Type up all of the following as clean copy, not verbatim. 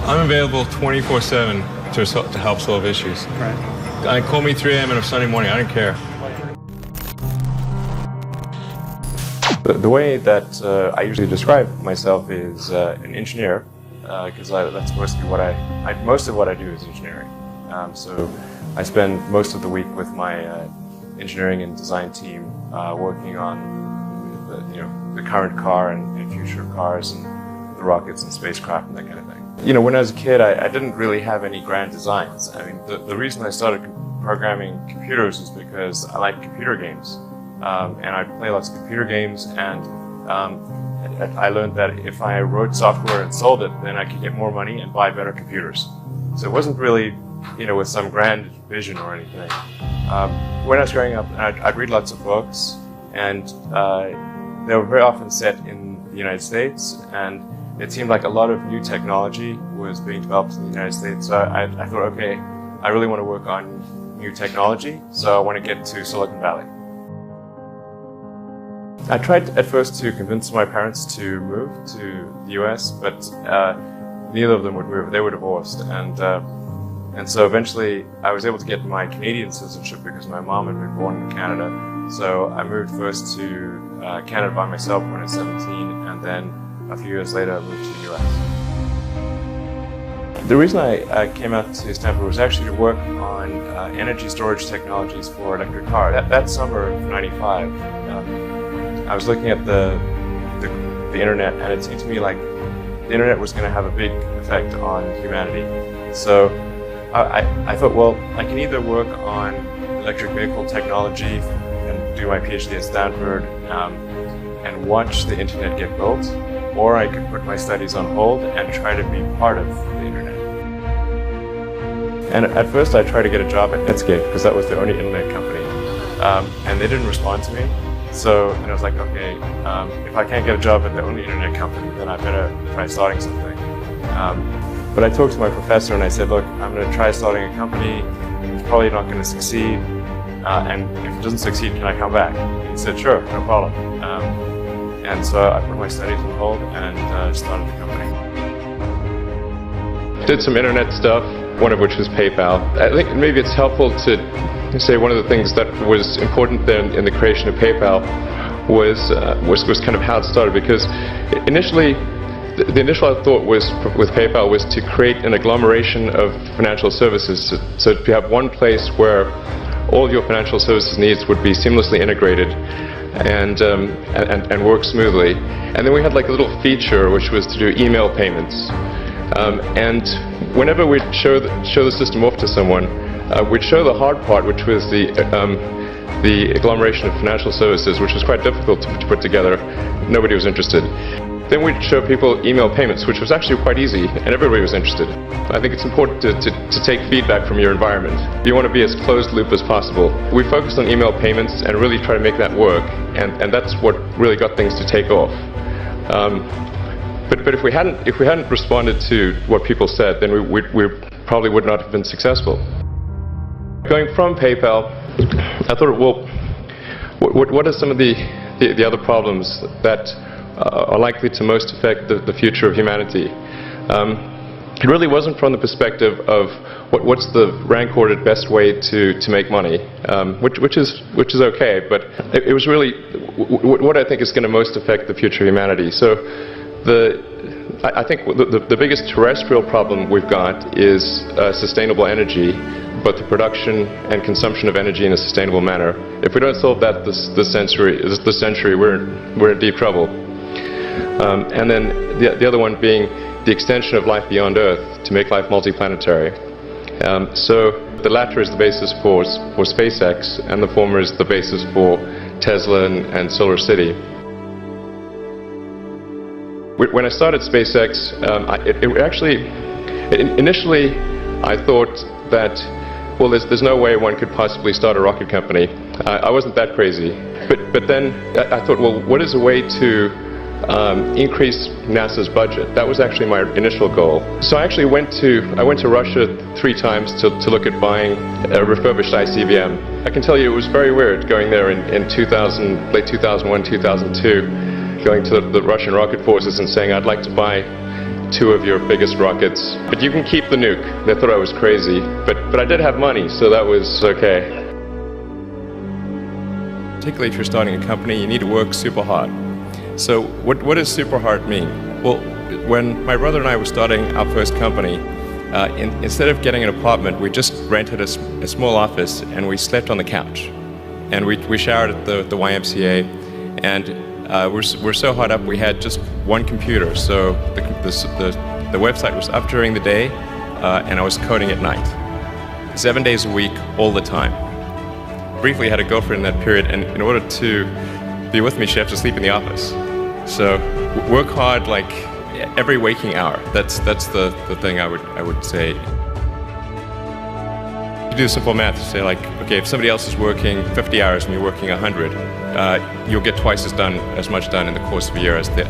I'm available 24/7 to help solve issues. Right. Call me 3 a.m. on a Sunday morning. I don't care. The way that I usually describe myself is an engineer, because that's mostly most of what I do is engineering. So I spend most of the week with my engineering and design team working on the current car and future cars and the rockets and spacecraft and that kind of thing. When I was a kid, I didn't really have any grand designs. I mean, the reason I started programming computers is because I like computer games. And I play lots of computer games, and I learned that if I wrote software and sold it, then I could get more money and buy better computers. So it wasn't really, with some grand vision or anything. When I was growing up, I'd read lots of books, and they were very often set in the United States, and it seemed like a lot of new technology was being developed in the United States. So I thought, okay, I really want to work on new technology, so I want to get to Silicon Valley. I tried at first to convince my parents to move to the US, but neither of them would move. They were divorced, and so eventually I was able to get my Canadian citizenship because my mom had been born in Canada. So I moved first to Canada by myself when I was 17, and then a few years later I moved to the US. The reason I came out to Stanford was actually to work on energy storage technologies for electric cars. That summer of '95, I was looking at the internet, and it seemed to me like the internet was going to have a big effect on humanity. So I thought, well, I can either work on electric vehicle technology and do my PhD at Stanford and watch the internet get built, or I could put my studies on hold and try to be part of the internet. And at first I tried to get a job at Netscape because that was the only internet company, and they didn't respond to me. So I was like, okay, if I can't get a job at the only internet company, then I better try starting something. But I talked to my professor and I said, look, I'm going to try starting a company. It's probably not going to succeed. And if it doesn't succeed, can I come back? He said, sure, no problem. And so I put my studies on hold and started the company. Did some internet stuff, one of which was PayPal. I think maybe it's helpful to say one of the things that was important there in the creation of PayPal was kind of how it started, because initially the initial thought was with PayPal was to create an agglomeration of financial services, so to have one place where all your financial services needs would be seamlessly integrated and work smoothly. And then we had like a little feature which was to do email payments, and whenever we'd show the system off to someone, we'd show the hard part, which was the agglomeration of financial services, which was quite difficult to put together. Nobody was interested. Then we'd show people email payments, which was actually quite easy, and everybody was interested. I think it's important to take feedback from your environment. You want to be as closed loop as possible. We focused on email payments and really try to make that work, and that's what really got things to take off. But if we hadn't responded to what people said, then we probably would not have been successful. Going from PayPal, I thought, well, what are some of the other problems that are likely to most affect the future of humanity? It really wasn't from the perspective of what's the rank-ordered best way to make money, which is okay, but it was really what I think is going to most affect the future of humanity. So I think the biggest terrestrial problem we've got is sustainable energy, but the production and consumption of energy in a sustainable manner. If we don't solve that this century, we're in deep trouble. And then the other one being the extension of life beyond Earth to make life multiplanetary. So the latter is the basis for SpaceX, and the former is the basis for Tesla and Solar City. When I started SpaceX, initially I thought that, well, there's no way one could possibly start a rocket company. I wasn't that crazy. But then I thought, well, what is a way to increase NASA's budget? That was actually my initial goal. So I actually went to Russia 3 times to look at buying a refurbished ICBM. I can tell you it was very weird going there in late 2001, 2002, going to the Russian rocket forces and saying, I'd like to buy two of your biggest rockets, but you can keep the nuke. They thought I was crazy, but I did have money, so that was okay. Particularly if you're starting a company, you need to work super hard. So what does super hard mean? Well, when my brother and I were starting our first company, instead of getting an apartment, we just rented a small office and we slept on the couch. And we showered at the YMCA, and we're so hot up we had just one computer. So the website was up during the day, and I was coding at night. 7 days a week, all the time. Briefly had a girlfriend in that period, and in order to be with me, she had to sleep in the office. So work hard like every waking hour. That's the thing I would say. You do simple math, you say like, okay, if somebody else is working 50 hours and you're working 100, you'll get twice as much done in the course of a year as the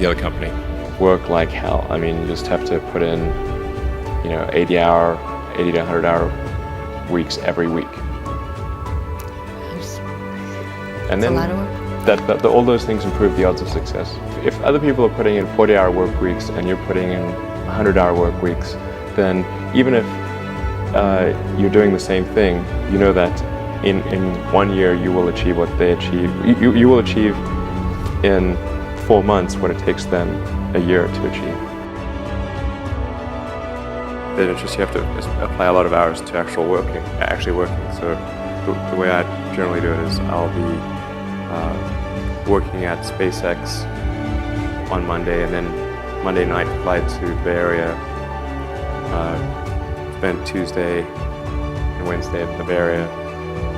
other company. Work like hell. I mean, you just have to put in, 80 to 100 hour weeks every week. And then all those things improve the odds of success. If other people are putting in 40-hour work weeks and you're putting in 100-hour work weeks, then even if you're doing the same thing, you know that in 1 year you will achieve what they achieve. You will achieve in 4 months what it takes them a year to achieve. Then it's just you have to apply a lot of hours to actually working. So the way I generally do it is I'll be working at SpaceX on Monday, and then Monday night fly to the Bay Area, spend Tuesday and Wednesday at the Bay Area,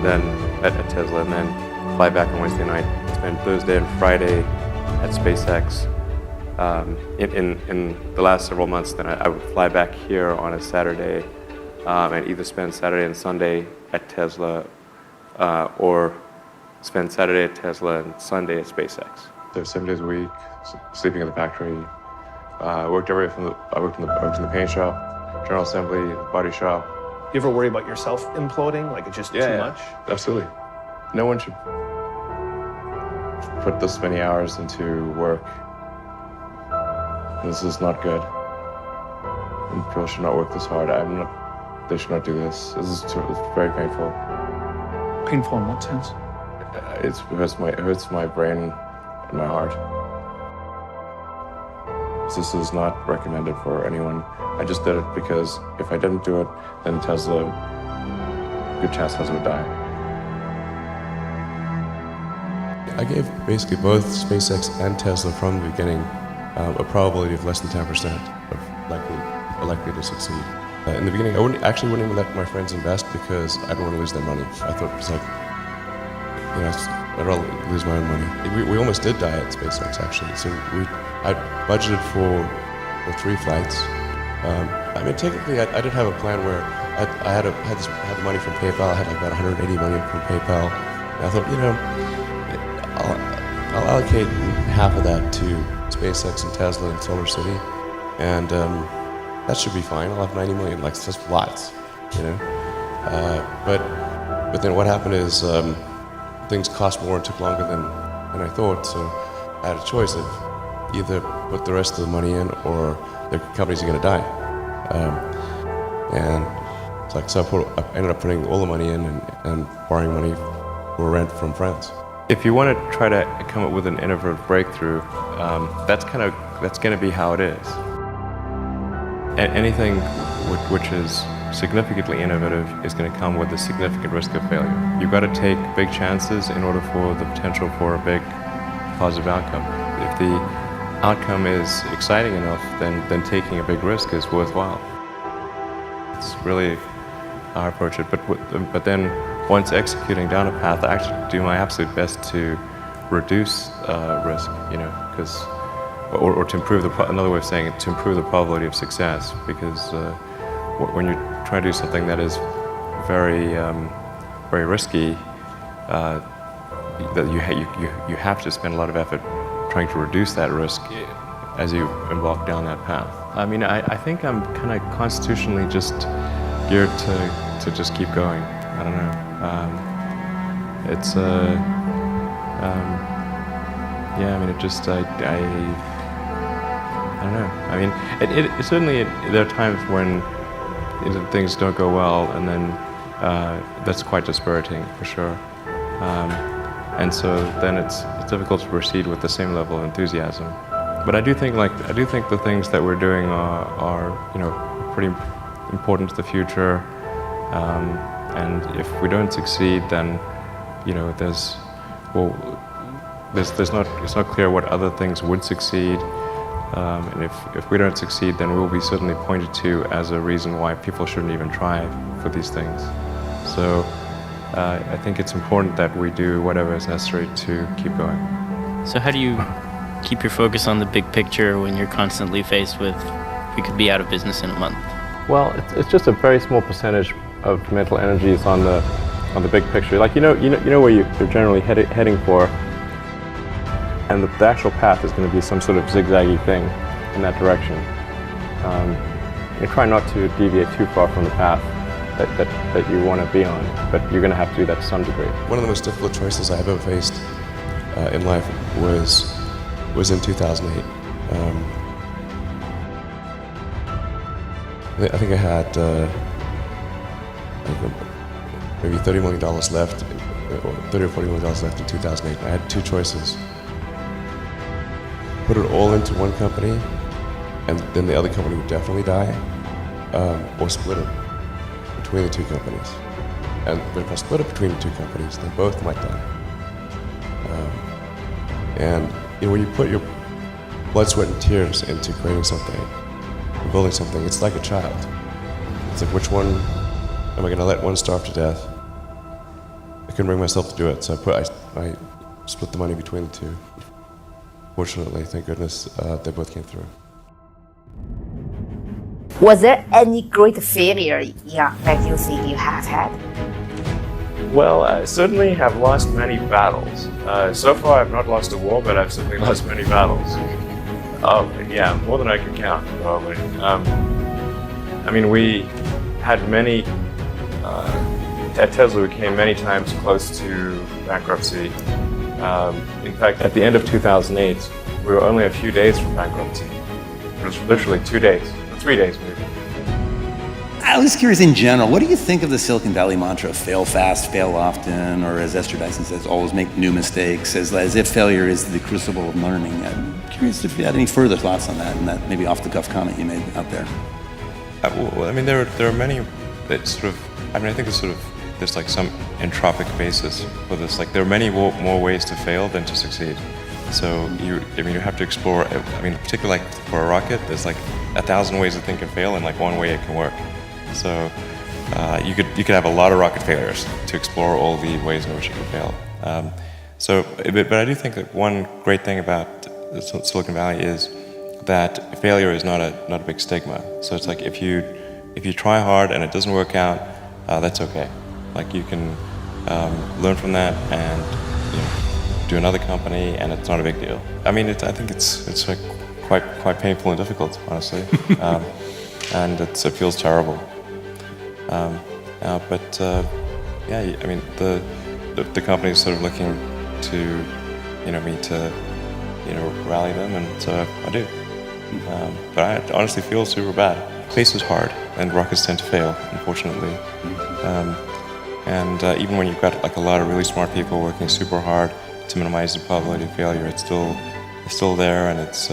then at Tesla, and then fly back on Wednesday night, spend Thursday and Friday at SpaceX. In the last several months, then I would fly back here on a Saturday and either spend Saturday and Sunday at Tesla or spend Saturday at Tesla and Sunday at SpaceX. So 7 days a week, sleeping in the factory. I worked in the paint shop, general assembly, body shop. You ever worry about yourself imploding? Like it's just too much? Absolutely. No one should put this many hours into work. This is not good. And people should not work this hard. They should not do this. It's very painful. Painful in what sense? It hurts my brain and my heart. This is not recommended for anyone. I just did it because if I didn't do it, then Tesla, good chance Tesla would die. I gave basically both SpaceX and Tesla from the beginning a probability of less than 10% of likely to succeed. In the beginning, I wouldn't even let my friends invest because I didn't want to lose their money. I thought it was like, I'd rather lose my own money. We almost did die at SpaceX actually. So I budgeted for 3 flights. Technically, I did have a plan where I had the money from PayPal. I had like about 180 million from PayPal. And I thought, I'll allocate half of that to SpaceX and Tesla and Solar City, and that should be fine. I'll have 90 million. Like, that's lots, But then what happened is things cost more and took longer than I thought. So I had a choice of either put the rest of the money in or the companies are going to die. And it's like, so I ended up putting all the money in and borrowing money for rent from friends. If you want to try to come up with an innovative breakthrough, that's going to be how it is. Anything which is significantly innovative is going to come with a significant risk of failure. You've got to take big chances in order for the potential for a big positive outcome. If the outcome is exciting enough, then taking a big risk is worthwhile. It's really how I approach it. But then once executing down a path, I actually do my absolute best to reduce risk, or to improve another way of saying it, to improve the probability of success. Because when you try to do something that is very, very risky, that you have to spend a lot of effort trying to reduce that risk as you embark down that path. I mean, I think I'm kind of constitutionally just geared to just keep going. I don't know. don't know. I mean, it certainly, there are times when things don't go well, and then that's quite dispiriting for sure. And so then it's difficult to proceed with the same level of enthusiasm. But I do think the things that we're doing are pretty important to the future. And if we don't succeed, then it's not clear what other things would succeed. And if we don't succeed, then we'll be certainly pointed to as a reason why people shouldn't even try for these things. So I think it's important that we do whatever is necessary to keep going. So how do you keep your focus on the big picture when you're constantly faced with, we could be out of business in a month? Well, it's just a very small percentage of mental energy is on the big picture. Like you know where you're generally heading for, and the actual path is going to be some sort of zigzaggy thing in that direction. You try not to deviate too far from the path that you want to be on, but you're going to have to do that to some degree. One of the most difficult choices I have ever faced in life was in 2008. I think I had maybe $30 million left, or $30 or $40 million left in 2008. I had two choices. Put it all into one company, and then the other company would definitely die, or split it between the two companies. But if I split it between the two companies, then both might die. And when you put your blood, sweat, and tears into creating something, building something, it's like a child. It's like, which one am I going to let one starve to death? I couldn't bring myself to do it, so I split the money between the two. Fortunately, thank goodness, they both came through. Was there any great failure that you think you have had? Well, I certainly have lost many battles. So far, I've not lost a war, but I've certainly lost many battles. Oh, yeah, more than I can count, probably. I mean, we had many, at Tesla, we came many times close to bankruptcy. In fact, at the end of 2008, we were only a few days from bankruptcy. It was literally 2 days, or 3 days maybe. I was curious in general, what do you think of the Silicon Valley mantra of fail fast, fail often, or as Esther Dyson says, always make new mistakes, as if failure is the crucible of learning? I'm curious if you had any further thoughts on that, and that maybe off-the-cuff comment you made out there. Well, I mean, there are many that sort of, I think there's sort of, there's like some entropic basis for this. Like there are many more ways to fail than to succeed. So you have to explore, particularly like for a rocket, there's like 1,000 ways to think and fail, and like one way it can work. So you could have a lot of rocket failures to explore all the ways in which you can fail. But I do think that one great thing about Silicon Valley is that failure is not a big stigma. So it's like if you try hard and it doesn't work out, that's okay. Like you can learn from that and do another company, and it's not a big deal. I mean, I think it's like quite painful and difficult, honestly, and it feels terrible. The company is sort of looking to me to rally them, and so I do. But I honestly feel super bad. Space is hard, and rockets tend to fail, unfortunately. Even when you've got like a lot of really smart people working super hard to minimize the probability of failure, it's still there, and it's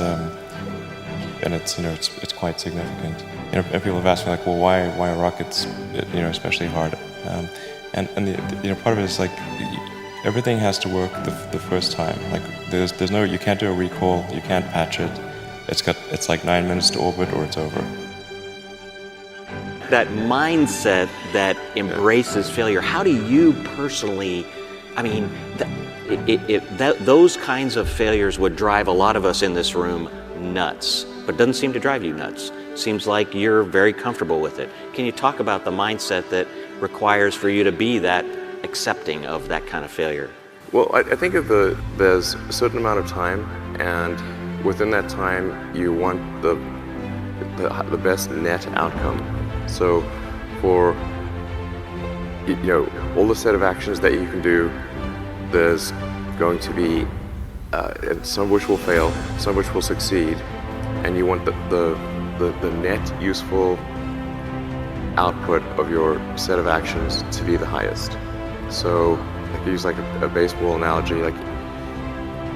quite significant. And people have asked me like, well, why are rockets especially hard? And part of it is like everything has to work the first time. Like there's no, you can't do a recall, you can't patch it. It's like 9 minutes to orbit or it's over. That mindset that embraces failure, how do you personally, those kinds of failures would drive a lot of us in this room nuts, but doesn't seem to drive you nuts. Seems like you're very comfortable with it. Can you talk about the mindset that requires for you to be that accepting of that kind of failure? Well, I think there's a certain amount of time, and within that time, you want the best net outcome. So for all the set of actions that you can do, there's going to be some which will fail, some which will succeed, and and you want the net useful output of your set of actions to be the highest. So if you use like a baseball analogy, like,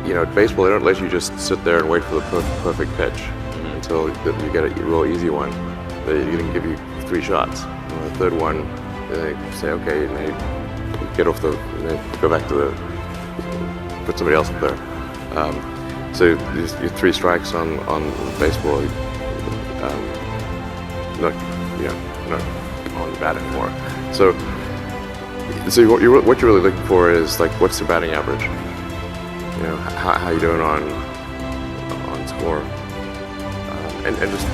you know, baseball, they don't let you just sit there and wait for the perfect pitch until you get a real easy one. They're going to give you 3 shots. And the third one, they say, okay, and they get off and they go back to put somebody else up there. So your 3 strikes on baseball, not on the bat anymore. So what you're really looking for is like, what's the batting average? You know, how you doing on score, and just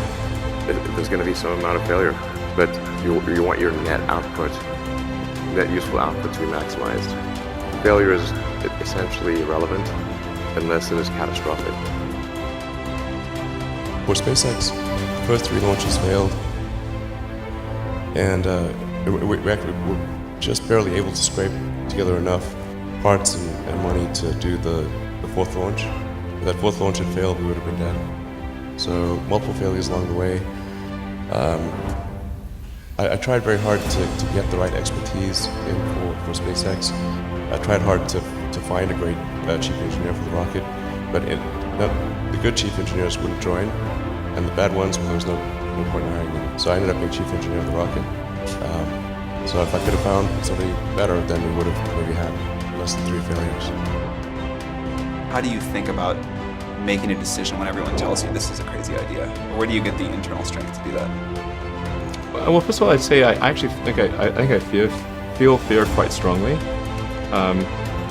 there's going to be some amount of failure, but you want your net output, net useful output to be maximized. Failure is essentially irrelevant unless it is catastrophic. For SpaceX, the first 3 launches failed, and we're just barely able to scrape together enough parts and money to do the 4th launch. If that 4th launch had failed, we would have been dead. So multiple failures along the way. I tried very hard to get the right expertise in for SpaceX. I tried hard to find a great chief engineer for the rocket, but the good chief engineers wouldn't join, and the bad ones, well, there was no point in hiring them. So I ended up being chief engineer of the rocket. So if I could have found somebody better, then we would have maybe had less than 3 failures. How do you think about making a decision when everyone tells you this is a crazy idea? Or where do you get the internal strength to do that? Well, first of all, I'd say I actually think I feel fear quite strongly.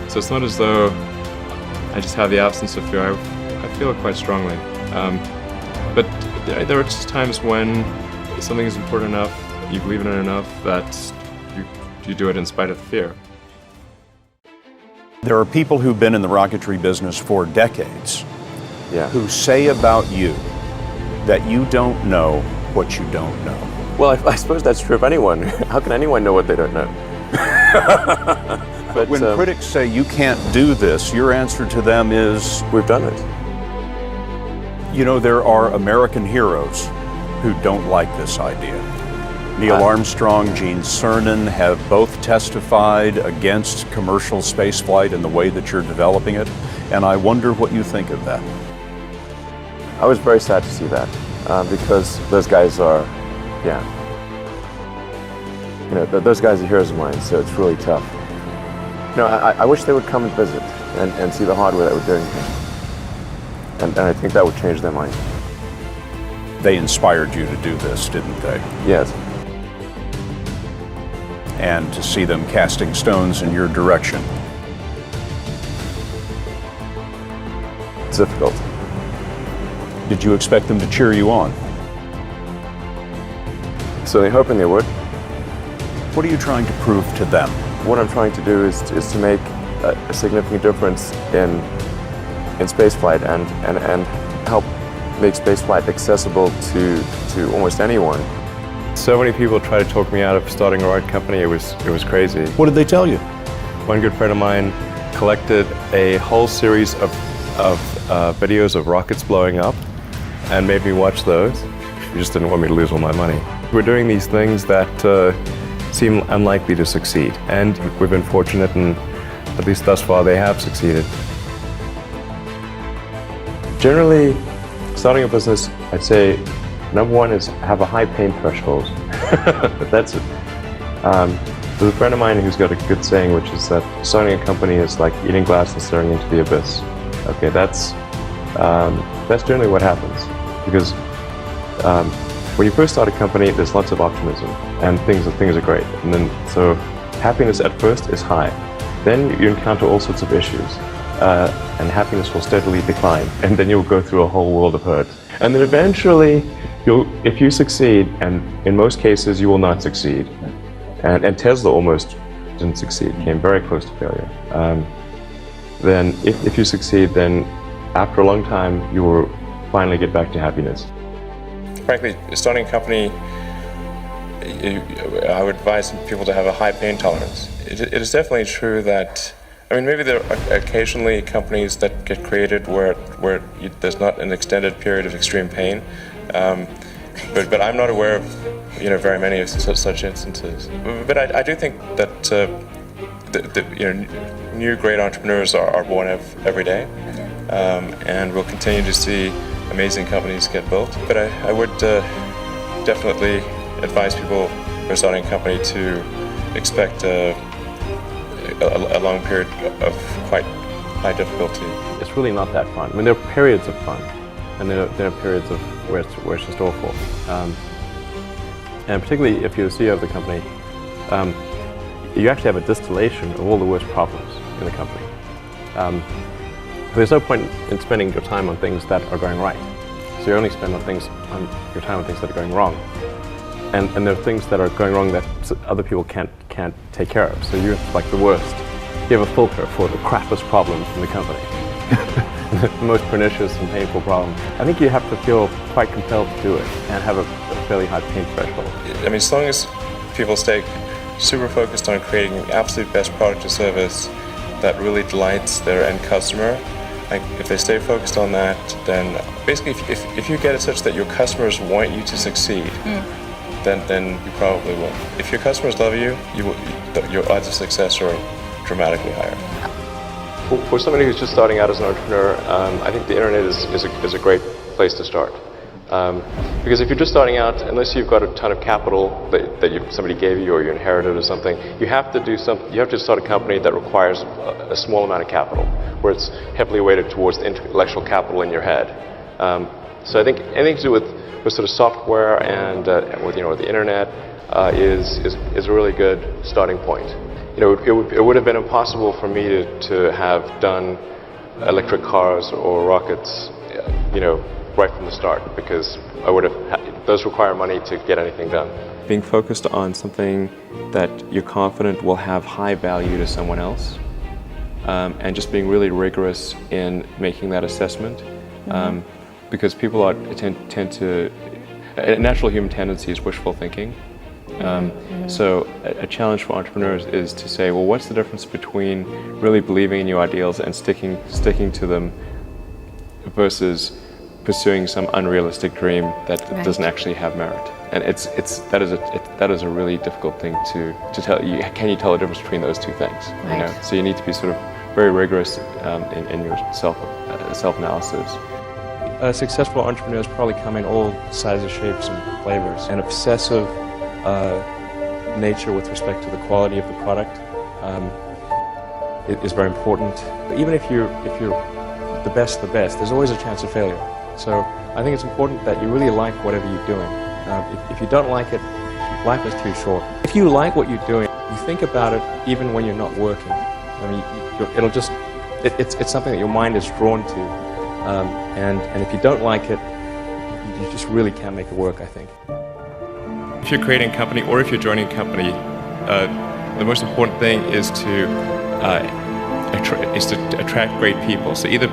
So it's not as though I just have the absence of fear. I feel it quite strongly. But there are just times when something is important enough, you believe in it enough, that you do it in spite of the fear. There are people who've been in the rocketry business for decades who say about you that you don't know what you don't know. Well, I suppose that's true of anyone. How can anyone know what they don't know? But when critics say you can't do this, your answer to them is, we've done it. You know, there are American heroes who don't like this idea. Neil Armstrong, Gene Cernan have both testified against commercial spaceflight and the way that you're developing it, and I wonder what you think of that. I was very sad to see that, because those guys are, those guys are heroes of mine, so it's really tough. I wish they would come and visit and see the hardware that we're doing here. And I think that would change their mind. They inspired you to do this, didn't they? Yes. And to see them casting stones in your direction. It's difficult. Did you expect them to cheer you on? So they're hoping they would. What are you trying to prove to them? What I'm trying to do is to make a significant difference in spaceflight and help make spaceflight accessible to almost anyone. So many people try to talk me out of starting a rocket company. It was crazy. What did they tell you? One good friend of mine collected a whole series of videos of rockets blowing up and made me watch those. He just didn't want me to lose all my money. We're doing these things that seem unlikely to succeed, and we've been fortunate, and at least thus far they have succeeded. Generally, starting a business, I'd say number one is have a high pain threshold. That's it. There's a friend of mine who's got a good saying, which is that starting a company is like eating glass and staring into the abyss. Okay, that's generally what happens, because when you first start a company, there's lots of optimism and things are great, and then so happiness at first is high. Then you encounter all sorts of issues, and happiness will steadily decline, and then you'll go through a whole world of hurt. And then eventually, if you succeed, and in most cases you will not succeed, and Tesla almost didn't succeed, came very close to failure. Then if you succeed, then after a long time, you will finally get back to happiness. Frankly, starting a company, I would advise people to have a high pain tolerance. It is definitely true that I mean, maybe there are occasionally companies that get created where there's not an extended period of extreme pain, but I'm not aware of very many of such instances. But I do think that new great entrepreneurs are born every day, and we'll continue to see amazing companies get built. But I would definitely advise people who are starting a company to expect a long period of quite high difficulty. It's really not that fun. I mean, there are periods of fun, and there are periods of where it's just awful. And particularly if you're the CEO of the company, you actually have a distillation of all the worst problems in the company. There's no point in spending your time on things that are going right. So you only spend your time on things that are going wrong. And there are things that are going wrong that other people can't take care of. So you're like the worst. You have a filter for the crappiest problems in the company. The most pernicious and painful problem. I think you have to feel quite compelled to do it and have a fairly high pain threshold. I mean, as long as people stay super focused on creating the absolute best product or service that really delights their end customer, like if they stay focused on that, then basically if you get it such that your customers want you to succeed, then you probably will. If your customers love you, your odds of success are dramatically higher. For somebody who's just starting out as an entrepreneur, I think the internet is a great place to start. Because if you're just starting out, unless you've got a ton of capital that somebody gave you or you inherited or something, you have to start a company that requires a small amount of capital, where it's heavily weighted towards the intellectual capital in your head. So I think anything to do with sort of software and with the internet is a really good starting point. It would have been impossible for me to have done electric cars or rockets, right from the start, because those require money to get anything done. Being focused on something that you're confident will have high value to someone else, and just being really rigorous in making that assessment, because people tend to, a natural human tendency is wishful thinking. So a challenge for entrepreneurs is to say, well, what's the difference between really believing in your ideals and sticking to them versus pursuing some unrealistic dream that doesn't actually have merit? And that is a really difficult thing to tell you. Can you tell the difference between those two things? Right. So you need to be sort of very rigorous in your self-analysis. Successful entrepreneurs probably come in all sizes, shapes, and flavors. An obsessive nature with respect to the quality of the product is very important. But even if you're the best, there's always a chance of failure. So I think it's important that you really like whatever you're doing. If you don't like it, life is too short. If you like what you're doing, you think about it even when you're not working. I mean, it's something that your mind is drawn to. And if you don't like it, you just really can't make it work, I think. If you're creating a company or if you're joining a company, the most important thing is to attract great people. So either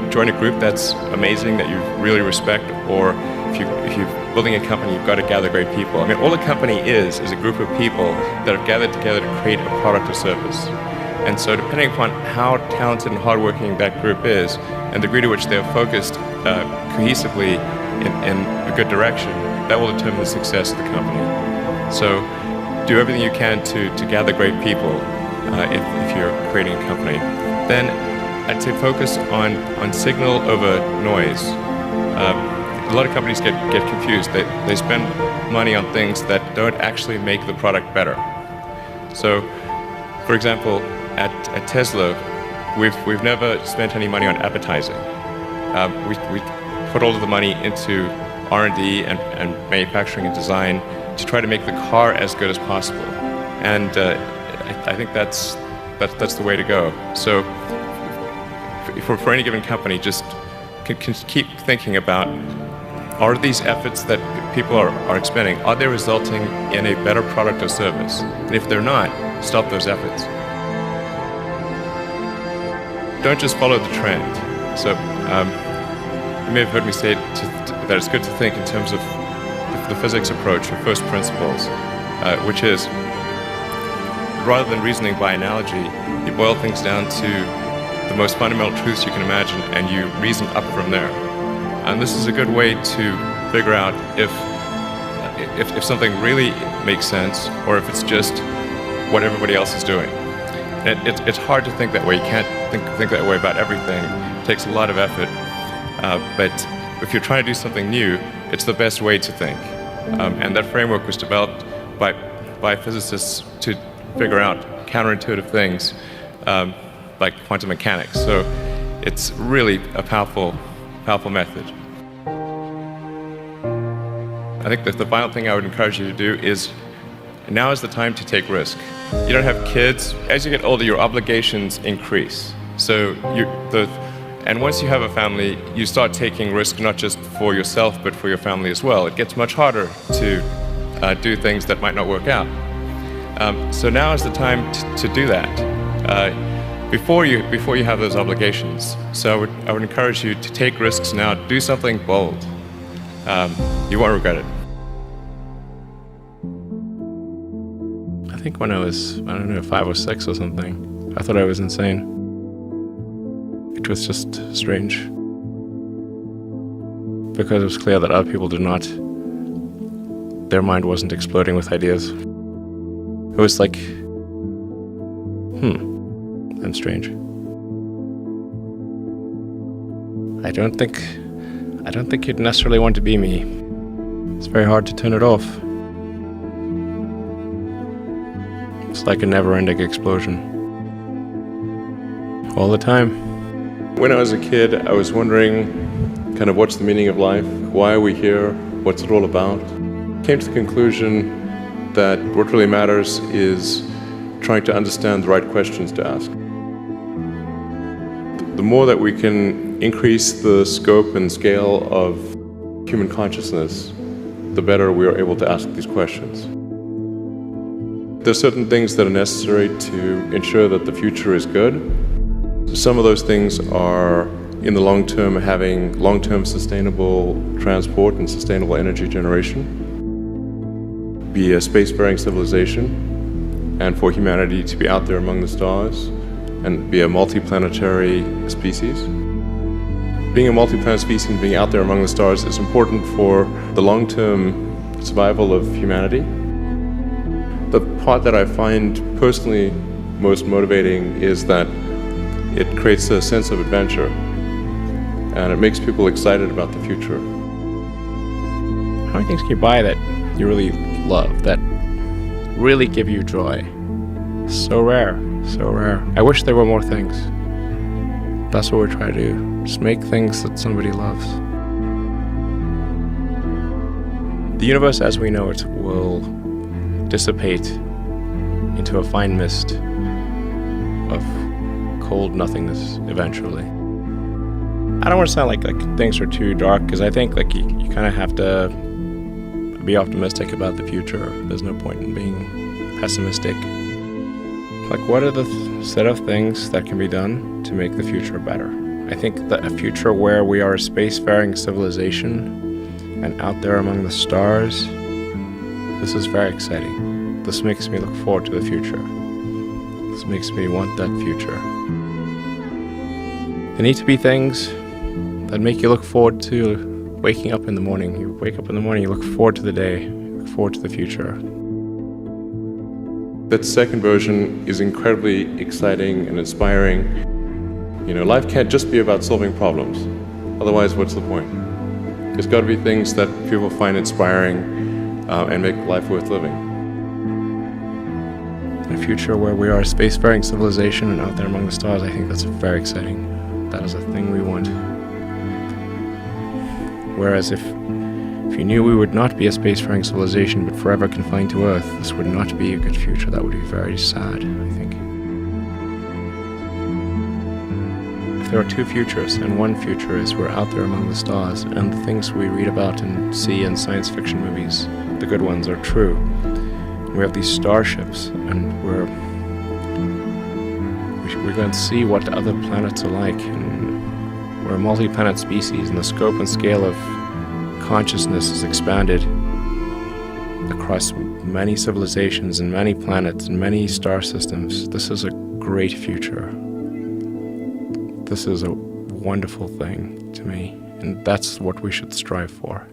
join a group that's amazing, that you really respect, or if you're building a company, you've got to gather great people. I mean, all a company is a group of people that have gathered together to create a product or service. And so depending upon how talented and hardworking that group is, and the degree to which they're focused cohesively in a good direction, that will determine the success of the company. So do everything you can to gather great people if you're creating a company. Then I'd say focus on signal over noise. A lot of companies get confused. They spend money on things that don't actually make the product better. So, for example, at Tesla, we've never spent any money on advertising. We put all of the money into R&D and manufacturing and design to try to make the car as good as possible. And I think that's the way to go. So for any given company, just keep thinking about, are these efforts that people are expending, are they resulting in a better product or service? And if they're not, stop those efforts. Don't just follow the trend. So you may have heard me say that it's good to think in terms of the physics approach or first principles, which is rather than reasoning by analogy, you boil things down to the most fundamental truths you can imagine, and you reason up from there. And this is a good way to figure out if something really makes sense, or if it's just what everybody else is doing. It's hard to think that way. You can't think that way about everything. It takes a lot of effort. But if you're trying to do something new, it's the best way to think. And that framework was developed by physicists to figure out counterintuitive things like quantum mechanics. So it's really a powerful method. I think that the final thing I would encourage you to do is, now is the time to take risk. You don't have kids. As you get older, your obligations increase. So and once you have a family, you start taking risk not just for yourself, but for your family as well. It gets much harder to do things that might not work out. So now is the time to do that before you have those obligations. So I would encourage you to take risks now. Do something bold. You won't regret it. I think when I was, 5 or 6 or something, I thought I was insane. It was just strange. Because it was clear that other people did not, their mind wasn't exploding with ideas. It was like, I'm strange. I don't think you'd necessarily want to be me. It's very hard to turn it off. It's like a never-ending explosion. All the time. When I was a kid, I was wondering kind of what's the meaning of life? Why are we here? What's it all about? Came to the conclusion that what really matters is trying to understand the right questions to ask. The more that we can increase the scope and scale of human consciousness, the better we are able to ask these questions. There are certain things that are necessary to ensure that the future is good. Some of those things are, in the long term, having long-term sustainable transport and sustainable energy generation, be a spacefaring civilization, and for humanity to be out there among the stars and be a multi-planetary species. Being a multi-planet species and being out there among the stars is important for the long-term survival of humanity. The part that I find personally most motivating is that it creates a sense of adventure, and it makes people excited about the future. How many things can you buy that you really love, that really give you joy? So rare, so rare. I wish there were more things. That's what we're trying to do. Just make things that somebody loves. The universe as we know it will dissipate into a fine mist of cold nothingness eventually. I don't want to sound like things are too dark, because I think you kind of have to be optimistic about the future. There's no point in being pessimistic. What are the set of things that can be done to make the future better? I think that a future where we are a spacefaring civilization and out there among the stars, this is very exciting. This makes me look forward to the future. This makes me want that future. There need to be things that make you look forward to waking up in the morning. You wake up in the morning, you look forward to the day, you look forward to the future. That second version is incredibly exciting and inspiring. Life can't just be about solving problems. Otherwise, what's the point? There's got to be things that people find inspiring and make life worth living. A future where we are a spacefaring civilization and out there among the stars, I think that's very exciting. That is a thing we want. Whereas if you knew we would not be a spacefaring civilization but forever confined to Earth, this would not be a good future. That would be very sad, I think. If there are two futures, and one future is we're out there among the stars, and the things we read about and see in science fiction movies, the good ones, are true. And we have these starships, and we're going to see what other planets are like, and we're a multi-planet species, and the scope and scale of consciousness is expanded across many civilizations and many planets and many star systems. This is a great future. This is a wonderful thing to me, and that's what we should strive for.